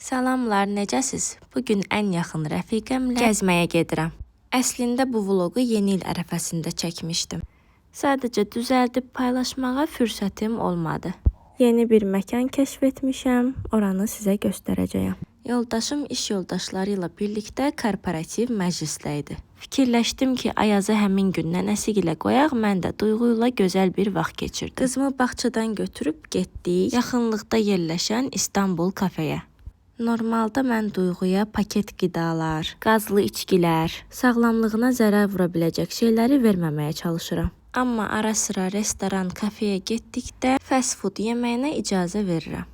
Salamlar, necəsiz? Bugün ən yaxın rəfiqəmlə gəzməyə gedirəm. Əslində bu vloqu yeni il ərəfəsində çəkmişdim. Sadəcə düzəldib paylaşmağa fürsətim olmadı. Yeni bir məkan kəşf etmişəm, oranı sizə göstərəcəyəm. Yoldaşım iş yoldaşları ilə birlikdə korporativ məclisdə idi. Fikirləşdim ki, Ayazı həmin gün nənəsigilə qoyaq, mən də Duyğu ilə gözəl bir vaxt keçirdim. Qızımı bağçadan götürüb getdik yaxınlıqda yerləşən İstanbul kafeyə. Normalda mən Duyğuya paket qidalar, qazlı içkilər, sağlamlığına zərər vura biləcək şeyləri verməməyə çalışıram. Amma ara sıra restoran, kafeyə getdikdə fast food yeməyinə icazə verirəm.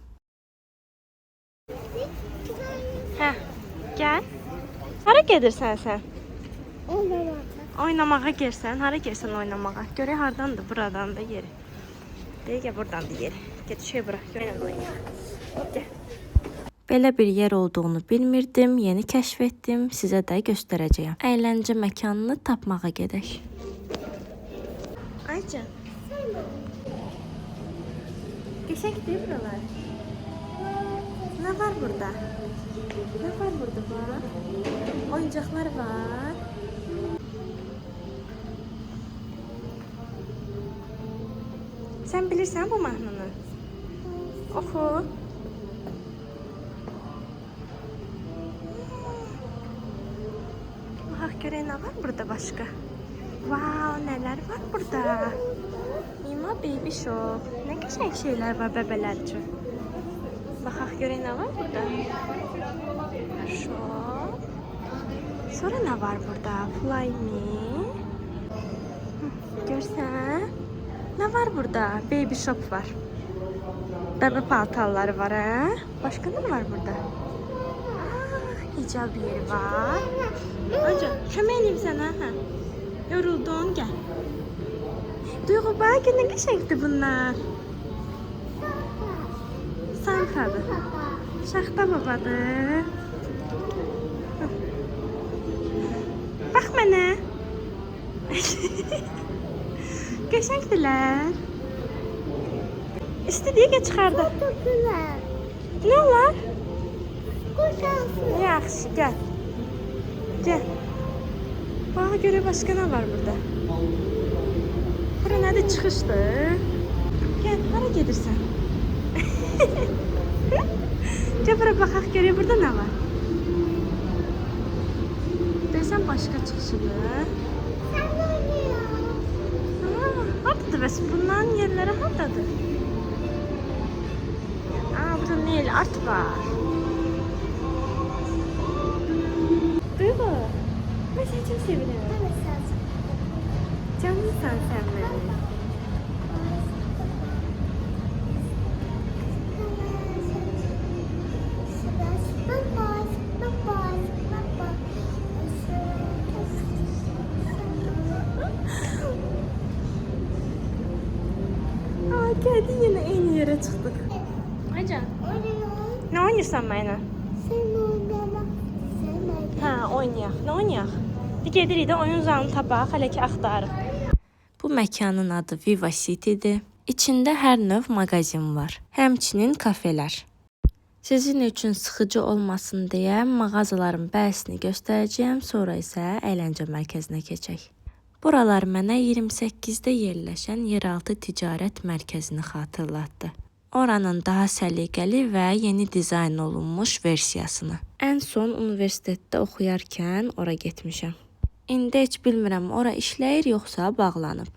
Hə, gəl. Hara gedirsən sən? Oynamağa girsən. Hara girsən oynamağa? Görək hardandır, buradan da yeri. Deyək buradan da yeri. Get şey bura, görək oynayaq. Gəl. Belə bir yer olduğunu bilmirdim, yeni kəşf etdim, sizə də göstərəcəyəm. Əyləncə məkanını tapmağa gedək. Aycan. Qəşəngdir buralar. Nə var burada? Nə var burada bax? Oyuncaqlar var. Sən bilirsən bu mahnını? Oxu. Bax görək nə var burada başqa? Wow, nələr var burada? Mima Baby Shop. Nə qəşəng şeylər var bəbələr üçün. Baxaq görək nə var burada? Shop. Sonra nə var burada? Fly Me. Görsən? Nə var burada? Baby Shop var. Bəbə paltarları var, hə? Başqa nə var burada? Hicab yeri var. Önce kömək edeyim sənə, hə? Yoruldun, gəl. Duyğu, bax, nə qəşəngdir bunlar. Santadır. Şaxta babadır. Bax mənə. Qəşəngdirlər. İstədiyə çıxardı. Nə olar? Yaxşı, gəl. Gəl. Bax, görək başqa nə var burada? Bura nədir? Çıxışdır. Gəl, hara gedirsən? Gəl, bura baxaq, görək burada nə var? Deyəsən, başqa çıxışıdır. Sən oynayaq. Haradadır bəs? Bunların yerləri haradadır? Burada Nail Art var. Duyğu, mən səni çox sevirəm. Canlısan sən mənim. Gəldi, yenə eyni yerə çıxdıq. Aycan, nə oynayırsan mənə? Hə, oynayaq. Nə oynayaq? Gedirik də oyun zalını tapaq, hələ ki axtarıq. Bu məkanın adı Viva City'dir. İçində hər növ mağazin var. Həmçinin kafelər. Sizin üçün sıxıcı olmasın deyə mağazaların bəzisini göstərəcəyəm, sonra isə əyləncə mərkəzinə keçək. Buralar mənə 28-də yerləşən yeraltı ticarət mərkəzini xatırlatdı. Oranın daha səliqəli və yeni dizayn olunmuş versiyasını. Ən son universitetdə oxuyarkən ora getmişəm. İndi heç bilmirəm, ora işləyir yoxsa bağlanıb.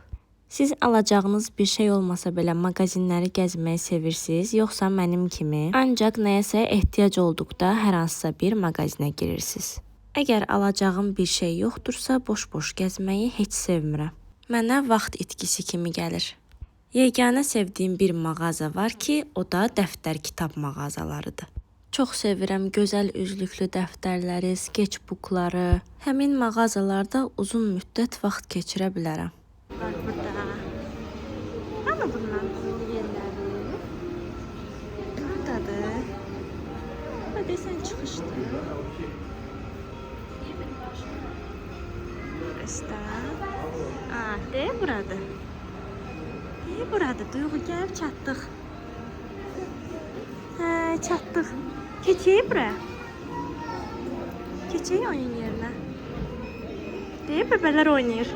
Siz alacağınız bir şey olmasa belə mağazinləri gəzməyi sevirsiniz, yoxsa mənim kimi ancaq nəyəsə ehtiyac olduqda hər hansısa bir mağazinə girirsiniz. Əgər alacağım bir şey yoxdursa, boş-boş gəzməyi heç sevmirəm. Mənə vaxt itkisi kimi gəlir. Yeganə sevdiyim bir mağaza var ki, o da dəftər kitab mağazalarıdır. Çox sevirəm gözəl üzlüklü dəftərləri, sketchbookları. Həmin mağazalarda uzun müddət vaxt keçirə bilərəm. Var burada. Hanı bunların yerləri? Haradadır? Hadi sən çıxışdır. Burası. De burada. Burada Duyğu gəlib çatdıq. Hə, çatdıq. Keçeyi buraya. Keçeyi oyun yerine. Deyib bebeler oynayır.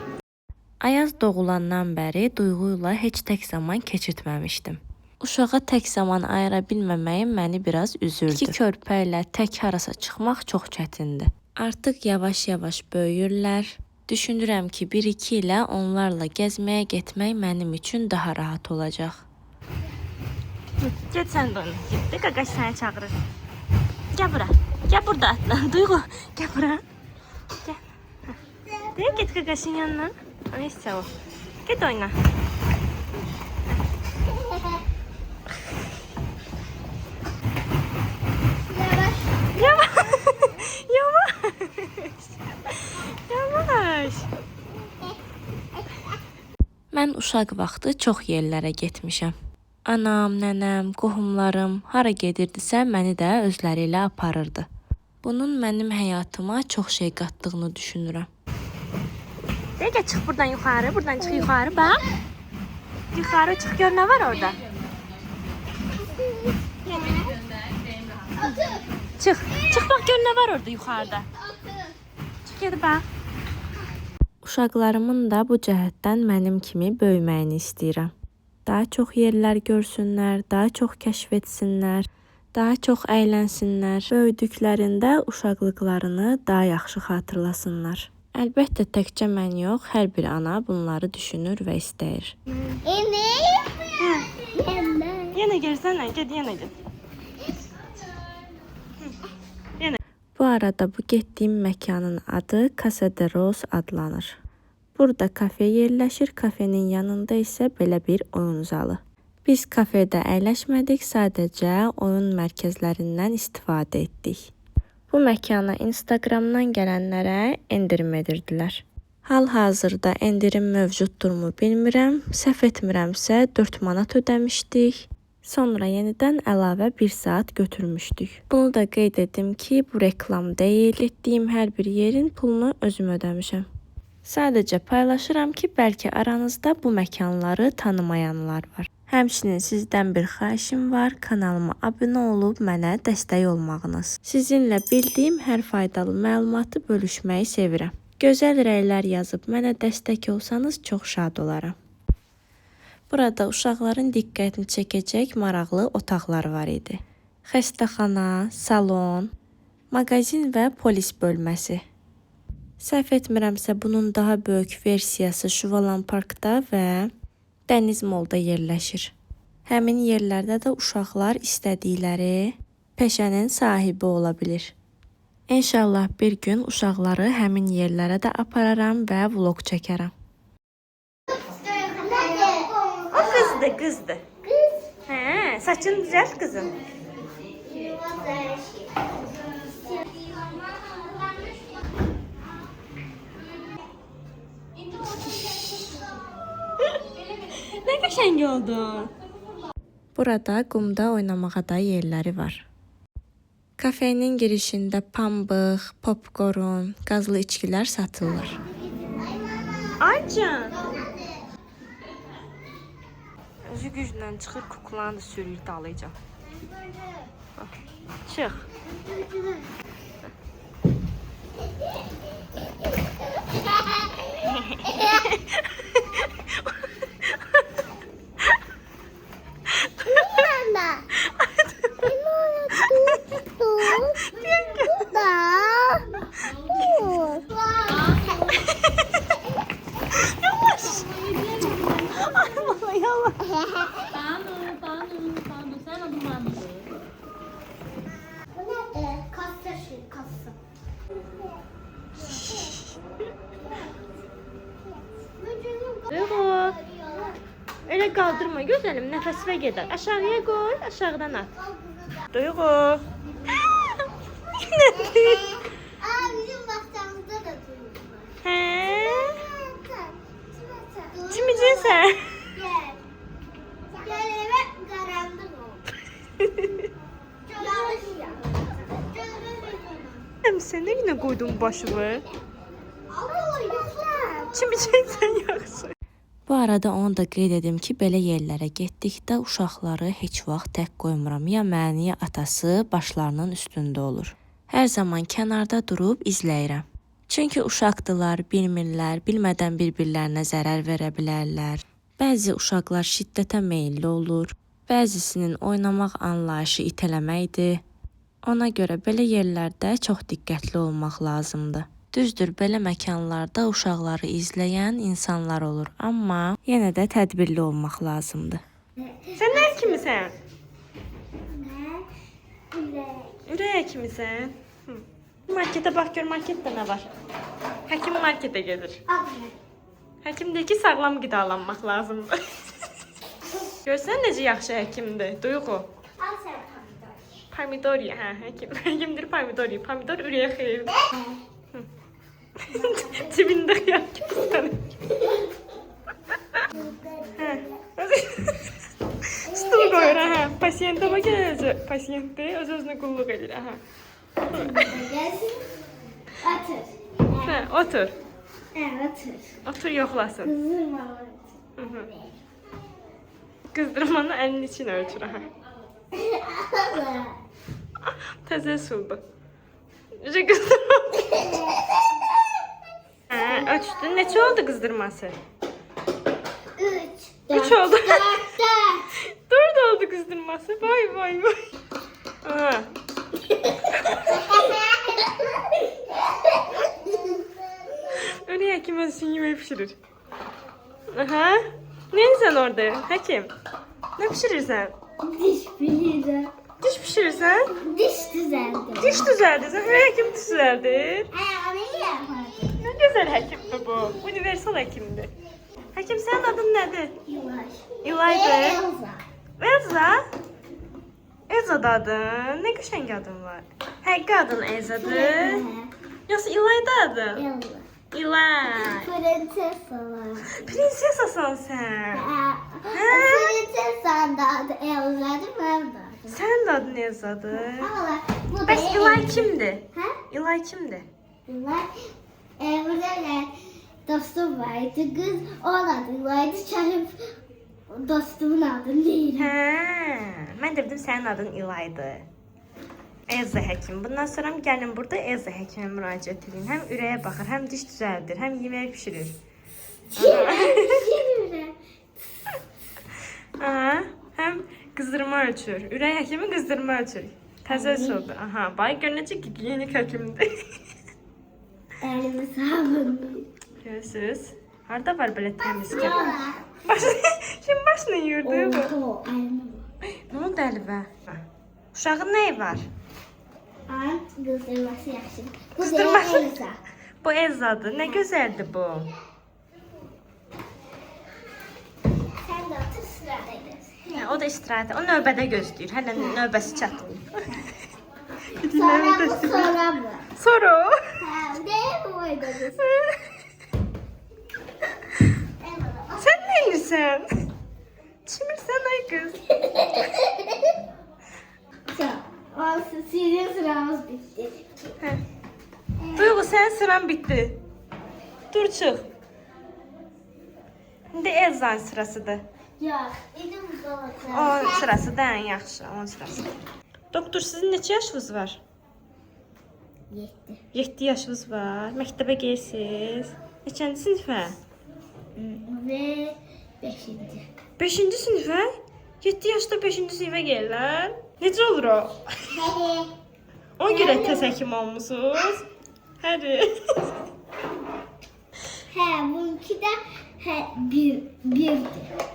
Ayaz doğulandan bəri Duyğu ilə heç tək zaman keçirtməmişdim. Uşağa tək zaman ayıra bilməməyim məni biraz üzürdü. İki körpə ilə tək harasa çıxmaq çox çətindir. Artıq yavaş-yavaş böyüyürlər. Düşünürəm ki, 1-2 ilə onlarla gəzməyə getmək mənim üçün daha rahat olacaq. Get sən də oyna. Getdi, qaqaş səni çağırır. Gəl bura. Gəl burada atla. Duyğu, gəl bura. Gəl. Deyək, get qaqaşın yanına. Neyse o. Git oyna. Yavaş. Yavaş. Yavaş. Mən uşaq vaxtı çox yerlərə getmişəm. Anam, nənəm, qohumlarım hara gedirdisə məni də özləri ilə aparırdı. Bunun mənim həyatıma çox şey qatdığını düşünürəm. Deyək, çıx buradan yuxarı, buradan çıx yuxarı, bax. Yuxarı çıx, gör nə var orada? Çıx, çıx bax, gör nə var orada yuxarıda. Çıx, gedi bax. Uşaqlarımın da bu cəhətdən mənim kimi böyüməyini istəyirəm. Daha çox yerlər görsünlər, daha çox kəşf etsinlər, daha çox əylənsinlər. Böyüdüklərində uşaqlıqlarını daha yaxşı xatırlasınlar. Əlbəttə təkcə mən yox, hər bir ana bunları düşünür və istəyir. Yenə gəlsənə, get, yenə get. Bu arada bu getdiyim məkanın adı Casa de Rose adlanır. Burada kafe yerləşir, kafenin yanında isə belə bir oyun zalı. Biz kafedə əyləşmədik, sadəcə oyun mərkəzlərindən istifadə etdik. Bu məkana Instagramdan gələnlərə endirim edirdilər. Hal-hazırda endirim mövcuddurmu bilmirəm, səhv etmirəmsə 4 manat ödəmişdik. Sonra yenidən əlavə 1 saat götürmüşdük. Bunu da qeyd edim ki, bu reklam deyil. Getdiyim hər bir yerin pulunu özüm ödəmişəm. Sadəcə paylaşıram ki, bəlkə aranızda bu məkanları tanımayanlar var. Həmçinin sizdən bir xahişim var, kanalıma abunə olub mənə dəstək olmağınız. Sizinlə bildiyim hər faydalı məlumatı bölüşməyi sevirəm. Gözəl rəylər yazıb mənə dəstək olsanız çox şad olaram. Burada uşaqların diqqətini çəkəcək maraqlı otaqlar var idi. Xəstəxana, salon, mağazin və polis bölməsi. Səhv etmirəmsə bunun daha böyük versiyası Şuvalan Parkda və Dəniz Molda yerləşir. Həmin yerlərdə də uşaqlar istədikləri peşənin sahibi ola bilir. İnşallah bir gün uşaqları həmin yerlərə də apararam və vlog çəkərəm. O qızdır, qızdır. Hə, saçını düzəlt qızım. Nə qəşəng oldu. Burada qumda oynamağa da yerləri var. Kafenin girişində pambıq, popcorn, qazlı içkilər satılır. Aycan. Özü güclə çıxır, kuklanı da sürüyüb dalayacaq. Çıx. Duyğu. Öyle kaldırma gözəlim, nəfəsvə gedər. Aşağıya qoy, aşağıdan at. Duyğu. Nədir? Bizim vaxtımızda da duyğu var. Hə? Çimicin Gel eve karanlık oldu. Hem sen ne güne koydun başımı? Allah. Çimicin yaxşı. Bu arada onu da qeyd edim ki, belə yerlərə getdikdə uşaqları heç vaxt tək qoymuram. Ya məni, ya atası başlarının üstündə olur. Hər zaman kənarda durub izləyirəm. Çünki uşaqdılar, bilmirlər, bilmədən bir-birlərinə zərər verə bilərlər. Bəzi uşaqlar şiddətə meylli olur, bəzisinin oynamaq anlayışı itələməkdir. Ona görə belə yerlərdə çox diqqətli olmaq lazımdır. Düzdür, belə məkanlarda uşaqları izləyən insanlar olur, amma yenə də tədbirli olmaq lazımdır. Sən nə kimisən? Ürək kimisən? Markete bax gör, marketdə nə var? Həkim marketə gedir. Həkim deyir ki, sağlam qidalanmaq lazımdır. Görsən necə yaxşı həkimdir, Duyğu. Al sen pomidor. Pomidor ye, hə, həkim. Həkimdir pomidor ye. Pomidor ürəyə xeyirdir. Cibində xiyar kimi. Stul qoyur, hə. Pasiyentə bax gələcək. Pasiyentə öz-özünə qulluq edir, hə. Gelsin. Otur. Hə, otur. Otur. Otur yoxlasın. Kızdırma. Qızdırmanı əlinin için ölçür, hə. Təzə suldu. Necə qızdırma? Hə, ölçdün. Neçə oldu qızdırması? 3 oldu. 4 oldu kızdırması. Vay vay vay. Aha. Öyle hekim ölsün yemeği pişirir. Aha. Neyin sen orada hekim? Ne pişirirsen? Diş pişirdi. Diş pişirirsen? Diş düzeldi. Diş düzeldirsen. Öyle hekim düzeldir. Onu yapmadı. Ne güzel hekimdi bu. Universal hekimdi. Hekim senin adın nedir? Yavaş. İlaydı. Elza. Elza? Elza'da adın. Ne güzel adın var. Həqiqi adın Elza'dır. Yoxsa İlayda adın? Elza. İlay. Prensesalar. Prinsesasan sen. Prensesanın da adı Elza'dır, benim de adım. Sənin də adın Elza'dır. Ama bu da Bəs İlay kimdir? Ha? İlay kimdir? İlay. Burada dostum vardı. Kız onun adı İlay'dı. Çarpıp dostumun adını değil. Hə. Mən də bildim sənin adın İlaydı. Elza həkim. Bundan sonra gəlin burada Elza həkimə müraciət edin. Həm ürəyə baxır, həm diş düzəldir, həm yemək pişirir. Aha. Həm qızdırma ölçür. Ürək həkimi qızdırma ölçür. Təzə oldu. Aha. Bax gör necə gigiyenik həkimdir. Elimi sabunlu. Görürsüz? Harda var belə təmizkar? Kim başını yurdu bu? Oho, elimi. Ne oldu Əlivə? Uşağın nəyi var? Ant kızdırması yaxşı. Bu Kızdırması? da Elza. Bu Elza'dır. Nə gözəldir bu. Sen de otur sıradaydın. Hə, o da istirahət. O növbədə gözləyir. Hələ növbəsi çatmır. Sonra bu, sonra bu. Sonra o. Ha, ne bu oynadın? Sən nə edirsən? Çimirsən ay qız. Olsun, sizin sıramız bitti. Hə. Duyğu, sənin sıran bitdi. Dur çıx. İndi Elza'nın sırasıdır. Yok, idim dolacak. Onun sırası da ən yaxşı. Onun sırası. Doktor, sizin neçə yaşınız var? 7. 7 yaşınız var. Məktəbə gedirsiniz. Neçənci sinifə? Ve 5. 5-ci sinifə? 7 yaşda 5-ci sinifə gəlirlər. Necə olur o? Ona görə tez həkim olmusunuz. Həri. He, bununki de birdi.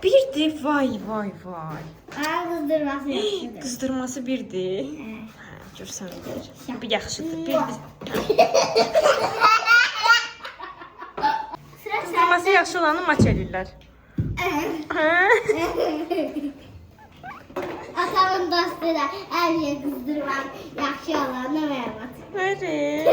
Birdir. Vay vay vay. Aa, kızdırması yaxşıdır. Qızdırması birdir. Hə, görsən bir. Bir yaxşıdır. Birdir. Sıra sen. Qızdırması yaxşı olanı maç eləyirlər. Hə? Atamın dostu da her yer kızdırmak yaxşı olanı vermez. Həri.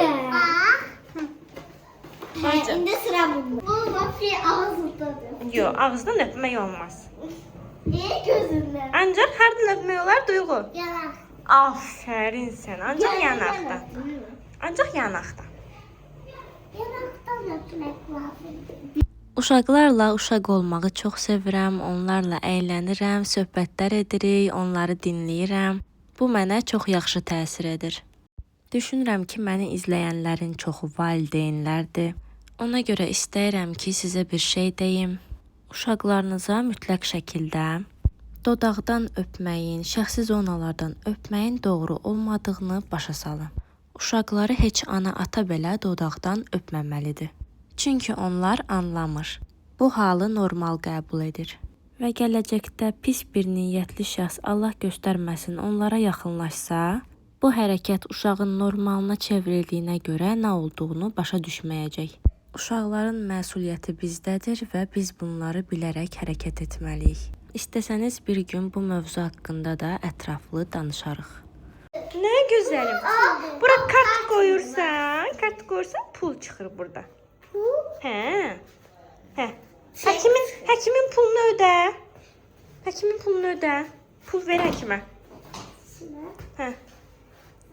Ancaq. Şimdi sıra bunda. Bu vafri ağzındadır. Yox, ağızdan öpmək olmaz. Niye gözünden? Ancaq hardan öpmək olar Duyğu? Yalan. Aferin sən. Ancaq yanaqdan. Ancaq yanaqdan. Yanaktan öpmek lazım. Uşaqlarla uşaq olmağı çox sevirəm, onlarla əylənirəm, söhbətlər edirik, onları dinləyirəm. Bu mənə çox yaxşı təsir edir. Düşünürəm ki, məni izləyənlərin çoxu valideynlərdir. Ona görə istəyirəm ki, sizə bir şey deyim. Uşaqlarınıza mütləq şəkildə dodaqdan öpməyin, şəxsi zonalardan öpməyin doğru olmadığını başa salın. Uşaqları heç ana ata belə dodaqdan öpməməlidir. Çünki onlar anlamır. Bu halı normal qəbul edir. Və gələcəkdə pis bir niyyətli şəxs Allah göstərməsin onlara yaxınlaşsa, bu hərəkət uşağın normalına çevrildiyinə görə nə olduğunu başa düşməyəcək. Uşaqların məsuliyyəti bizdədir və biz bunları bilərək hərəkət etməliyik. İstəsəniz bir gün bu mövzu haqqında da ətraflı danışarıq. Nə gözəlim. Bura kart qoyursan, pul çıxır burada. Hə. Həkimin pulunu ödə. Pul ver həkimə. Hə.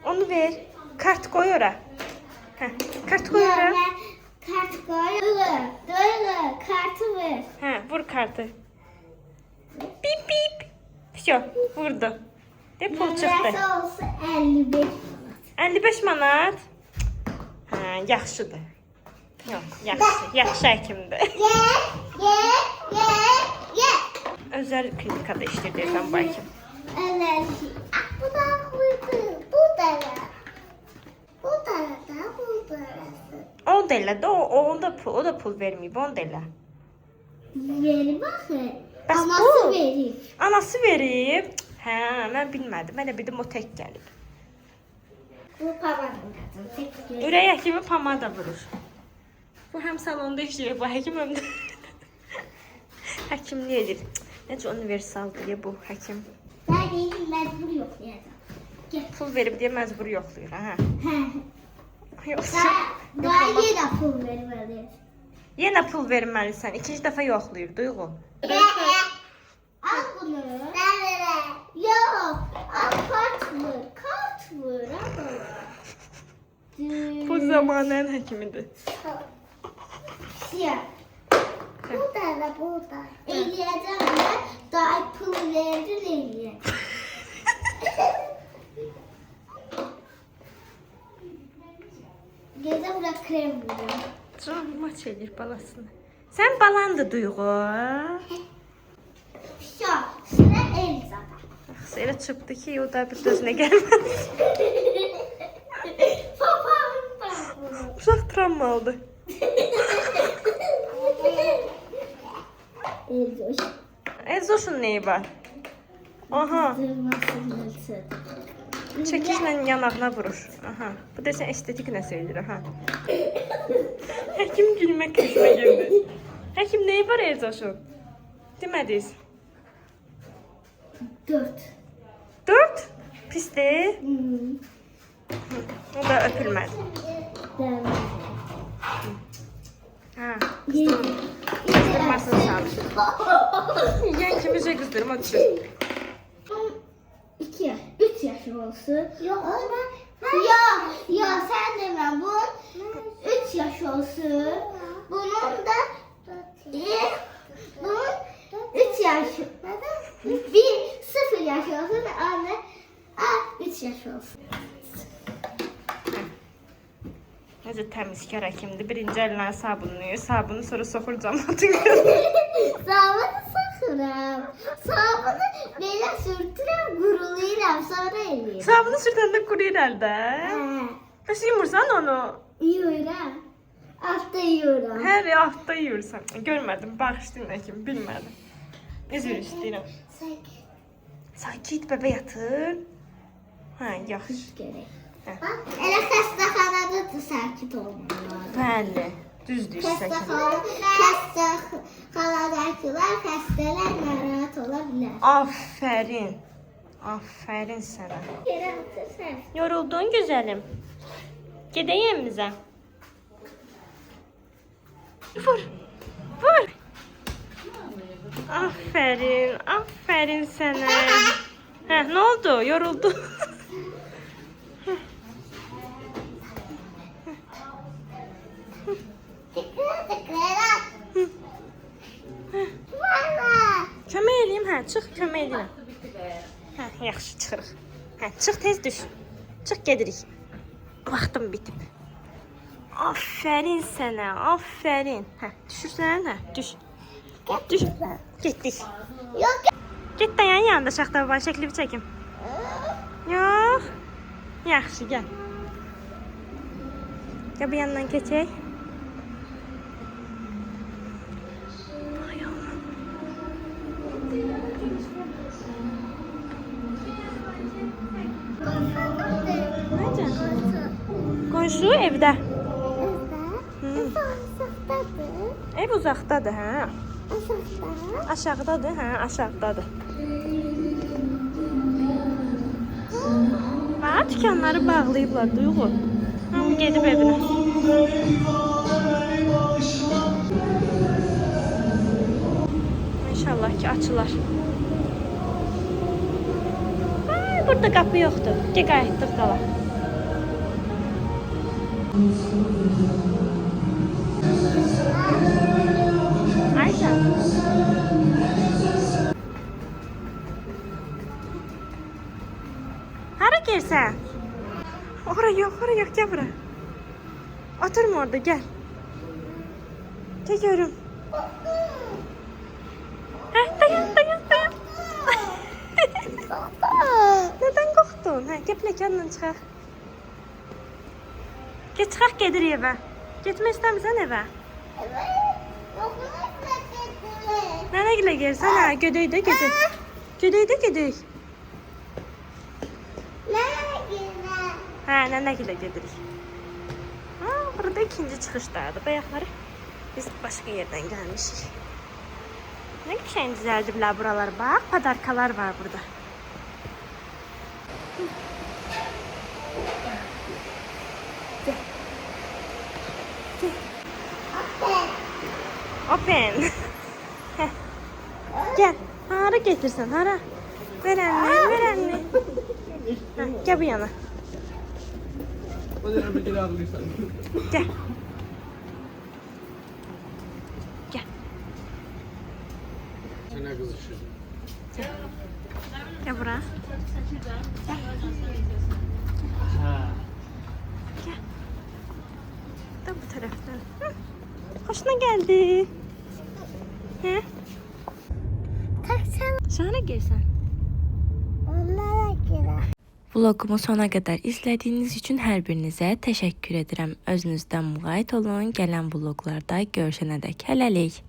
Onu ver. Kart qoy ora. Hə. Kart qoy ora. Kart koy. Duygu. Kartı ver. Hə, vur kartı. Bip. Всё, vurdu. De pul çıxdı. Neresi olsa 55 manat. 55 manat. Hə, yaxşıdır. Yox, yaxşı həkimdir. Ye. Özəl klinikada işləyir deyəsən bu həkim. Enerji. Bu da buydu. Bu da. Bu da. O da elə də, o da pul verməyib, onu da elə. Veri bakın. Bəs Anası bu? verir. Anası verib. Hə, mən bilmədim. Mən də bildim o tək gəlib. Bu pavanın kadın. Ürək həkimi pomada vurur. Bu həm salonda işləyir, bu həkim həm də həkimlik edir. Necə universaldır bu həkim. Ben değilim, mecbur yok ya. Pul verib deyə məcbur yoxlayır, hə. Yoxsa Daha yine pul vermeliyiz. yenə pul verməlisən. İkinci dəfə yoxlayır, Duyğu. Al bunu. Yok. Al kart vur. Al Bu zamanın həkimidir. Siyah. Bu da. Eləyəcəm mən. Daha pul verir eləyəcəm. Gecə bura krem vurur. Can maç edir balasını. Sən balandı Duyğu. Sıra Elza'da. Elə çıxdı ki, o da bir dözünə gəlmədi. Papağım. Uşaq travmalıdır. Elzoş. Ezoşun neyi var? Aha, Dırmasın. çəkişlə yanağına vurur. Aha, bu desən estetik nə söylir, aha. Həkim gülmək krizine girdi. Həkim neyi var Ezoşun? Demədiniz. 4. 4? Pisdir. O da öpülmədi. Ha, kızdırmasını sağlıyor. Yiyen kimi şey kızdırma düşür. 2 yaş, 3 yaş olsun. Yok. Yok sen deme bu 3 yaş olsun. Bunun da bunun 3 yaş. 0 yaş olsun. Anne 3 yaş olsun. Necə təmizkar həkimdir. Birinci əlinə sabunlayır, sabunu sonra soxur cəmaatın. Sabunu soxuram. Sabunu belə sürtürəm, qurulayıram, sonra eləyirəm. Sabunu sürtəndə quruyur əldə. Bəs yumursan onu? Yuyuram. Altta yuyuram. Hər altda yuyursan. Görmədim, bağışlayın həkim, bilmədim. Üzr istəyirəm. Sakit bebə yatır. Hə, yaxşı. Gerek. Bak, elə xəstəxanada da sakit olmalı. Bəli, düzdür sakit. Xəstəxanadakılar, xəstələr narahat ola bilər. Aferin. Aferin sənə. Yerə otursan. Yoruldun gözəlim. Gedək evimizə. Vur. Vur. Aferin. Aferin sənə. Hə, nə oldu? Yoruldun. Kömək eləyim, hə, çıx, kömək edirəm. Hə, yaxşı çıxırıq. Hə, çıx tez düş. Çıx gedirik. Vaxtım bitib. Aferin sənə, aferin. Hə, düşürsən, hə, düş. Düş. Getdik. Yok. Get dayan yanında şaxta baban şəkli bir çəkim. Yox. Yaxşı, gəl. Gəl bu yandan keçək. Ay Allah. Necə? Qonşu evdə. Ev uzaqdadır, hə? Aşağıdadır, hə, aşağıdadır. Ha, dükanları bağlayıblar, Duyğu. Hamı gedib evinə. İnşallah ki açılar. Ay, burada qapı yoxdur. Gəl qayıtdıq qala. Ayşə. Hara gelsən? Ora yox, gəl bura. Oturma orada, gəl. Gəl görüm. Hə, dayan. Nədən qorxdun? Hə, gəl pləkanla çıxaq. Gəl çıxaq, gedirik evə. Getmək istəmirsən evə? Nənə gilə gelsən, hə, gedək. Gedək. Hə, nənə gilə gedirik. Ha, burada ikinci çıxışlardır. Bayaqları biz başqa yerdən gəlmişik. Nə qəşəng düzəldiblər buralar, bax, padarkalar var burada. Gəl. Open. Heh. Gəl. Hara getirsən, hara? Ver əlini. Hə, gəl bu yana. Gəl. Sənə qızışır. Gəl bura. Hə. Gəl. Da bu tərəfdən. Hı. Xoşuna gəldi. Hə? Şahane gelsən. Vlogumu sona qədər izlədiyiniz üçün hər birinizə təşəkkür edirəm. Özünüzdən müğayət olun. Gələn vloqlarda görüşənədək hələlik.